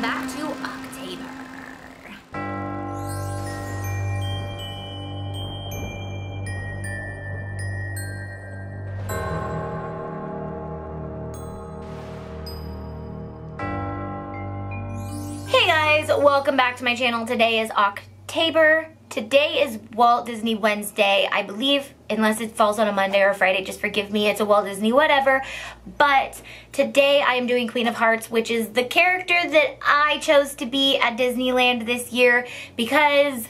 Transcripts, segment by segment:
welcome back to October. Hey guys, welcome back to my channel. Today is October. Today is Walt Disney Wednesday, I believe, unless it falls on a Monday or a Friday, just forgive me, it's a Walt Disney whatever. But today I am doing Queen of Hearts, which is the character that I chose to be at Disneyland this year because,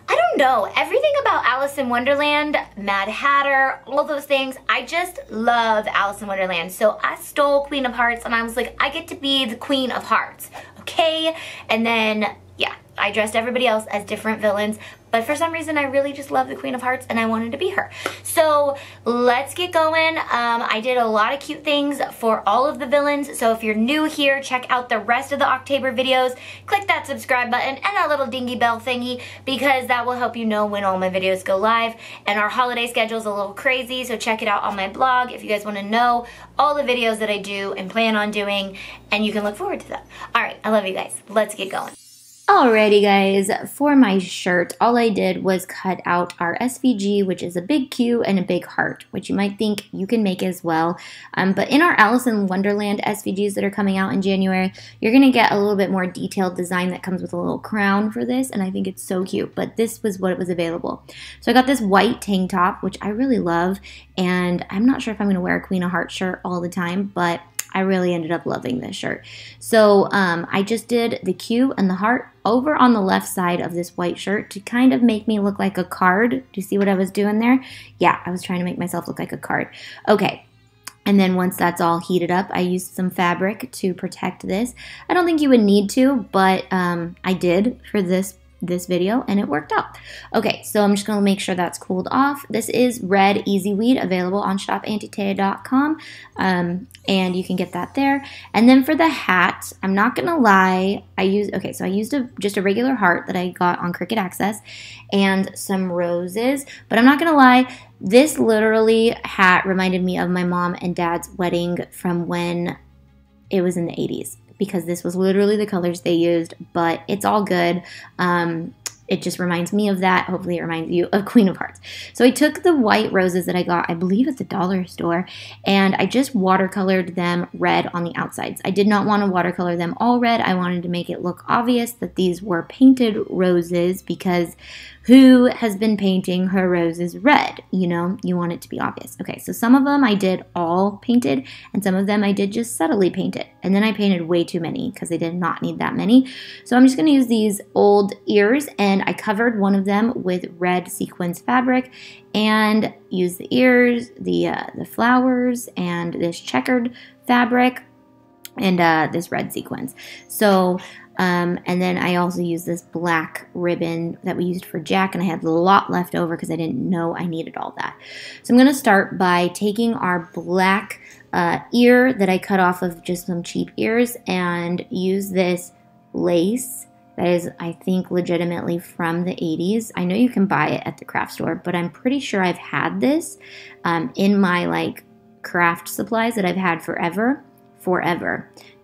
I don't know, everything about Alice in Wonderland, Mad Hatter, all those things, I just love Alice in Wonderland. So I stole Queen of Hearts and I was like, I get to be the Queen of Hearts, okay? And then, yeah, I dressed everybody else as different villains, but for some reason I really just love the Queen of Hearts and I wanted to be her. So let's get going. I did a lot of cute things for all of the villains, so if you're new here, check out the rest of the October videos. Click that subscribe button and that little dingy bell thingy because that will help you know when all my videos go live. And our holiday schedule is a little crazy, so check it out on my blog if you guys want to know all the videos that I do and plan on doing, and you can look forward to them. Alright, I love you guys. Let's get going. Alrighty guys, for my shirt, all I did was cut out our SVG, which is a big Q and a big heart, which you might think you can make as well. But in our Alice in Wonderland SVGs that are coming out in January, you're going to get a little bit more detailed design that comes with a little crown for this, and I think it's so cute, but this was what was available. So I got this white tank top, which I really love, and I'm not sure if I'm going to wear a Queen of Hearts shirt all the time, but I really ended up loving this shirt. So I just did the Q and the heart over on the left side of this white shirt to kind of make me look like a card. Do you see what I was doing there? Yeah, I was trying to make myself look like a card. Okay. And then once that's all heated up, I used some fabric to protect this. I don't think you would need to, but I did for this video and it worked out. Okay, so I'm just going to make sure that's cooled off. This is Red Easy Weed, available on shopantitaya.com, and you can get that there. And then for the hat, I'm not going to lie, I used just a regular heart that I got on Cricut Access and some roses, but I'm not going to lie, this literally hat reminded me of my mom and dad's wedding from when it was in the 80s. Because this was literally the colors they used, but it's all good. It just reminds me of that. Hopefully it reminds you of Queen of Hearts. So I took the white roses that I got, I believe at the dollar store, and I just watercolored them red on the outsides. I did not want to watercolor them all red. I wanted to make it look obvious that these were painted roses because who has been painting her roses red? You know, you want it to be obvious. Okay, so some of them I did all painted, and some of them I did just subtly painted. And then I painted way too many because I did not need that many. So I'm just going to use these old ears, and I covered one of them with red sequins fabric and used the ears, the flowers, and this checkered fabric and this red sequins. So and then I also used this black ribbon that we used for Jack, and I had a lot left over because I didn't know I needed all that. So I'm going to start by taking our black ear that I cut off of just some cheap ears and use this lace that is, I think, legitimately from the 80s. I know you can buy it at the craft store, but I'm pretty sure I've had this in my like craft supplies that I've had forever.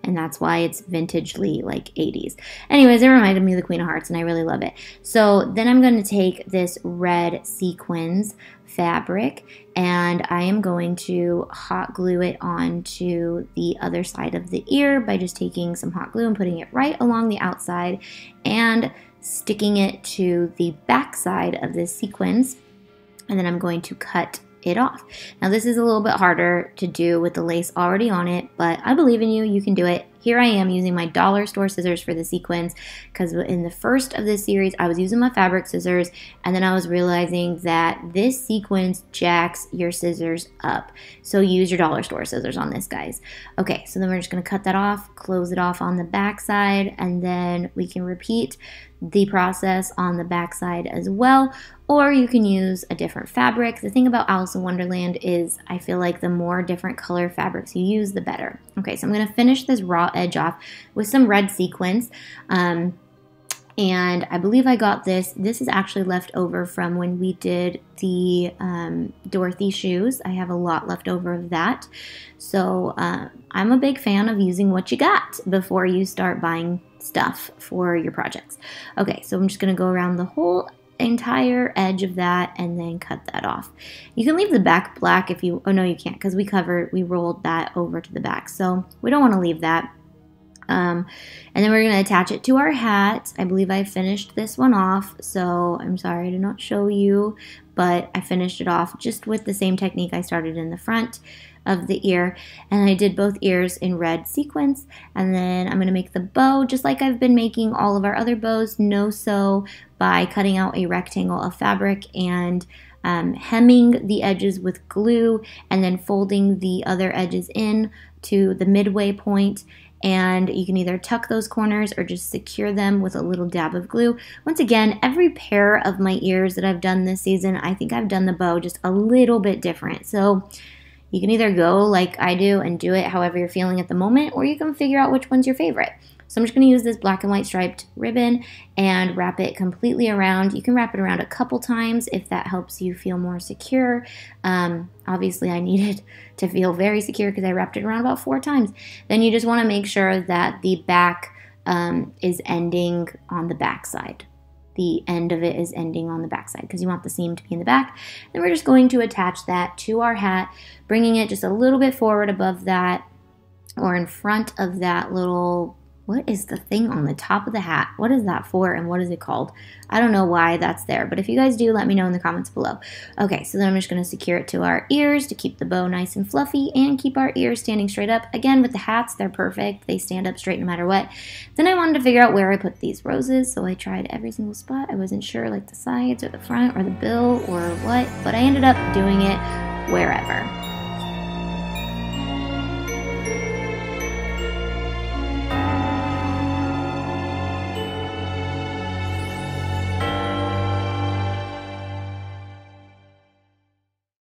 And that's why it's vintagely like 80s. Anyways, it reminded me of the Queen of Hearts and I really love it. So then I'm going to take this red sequins fabric and I am going to hot glue it onto the other side of the ear by just taking some hot glue and putting it right along the outside and sticking it to the back side of this sequins. And then I'm going to cut it off. Now this is a little bit harder to do with the lace already on it, but I believe in you, you can do it. Here I am using my dollar store scissors for the sequins because in the first of this series I was using my fabric scissors and then I was realizing that this sequence jacks your scissors up. So use your dollar store scissors on this, guys. Okay, so then we're just going to cut that off, close it off on the back side, and then we can repeat the process on the back side as well, or you can use a different fabric. The thing about Alice in Wonderland is I feel like the more different color fabrics you use, the better. Okay, so I'm going to finish this raw edge off with some red sequins. And I believe I got this. This is actually left over from when we did the Dorothy shoes. I have a lot left over of that. So I'm a big fan of using what you got before you start buying stuff for your projects. Okay, so I'm just gonna go around the whole entire edge of that and then cut that off. You can leave the back black if you, oh no you can't, because we rolled that over to the back, so we don't want to leave that. And then we're going to attach it to our hat. I believe I finished this one off, so I'm sorry to not show you, but I finished it off just with the same technique I started in the front of the ear, and I did both ears in red sequins. And then I'm going to make the bow just like I've been making all of our other bows, no sew, by cutting out a rectangle of fabric and hemming the edges with glue and then folding the other edges in to the midway point. And you can either tuck those corners or just secure them with a little dab of glue. Once again, every pair of my ears that I've done this season, I think I've done the bow just a little bit different. So you can either go like I do and do it however you're feeling at the moment, or you can figure out which one's your favorite. So I'm just going to use this black and white striped ribbon and wrap it completely around. You can wrap it around a couple times if that helps you feel more secure. Obviously I needed to feel very secure because I wrapped it around about 4 times. Then you just want to make sure that the back is ending on the back side. The end of it is ending on the back side because you want the seam to be in the back. Then we're just going to attach that to our hat, bringing it just a little bit forward above that or in front of that little, what is the thing on the top of the hat? What is that for and what is it called? I don't know why that's there, but if you guys do, let me know in the comments below. Okay, so then I'm just going to secure it to our ears to keep the bow nice and fluffy and keep our ears standing straight up. Again, with the hats, they're perfect. They stand up straight no matter what. Then I wanted to figure out where I put these roses, so I tried every single spot. I wasn't sure, like the sides or the front or the bill or what, but I ended up doing it wherever.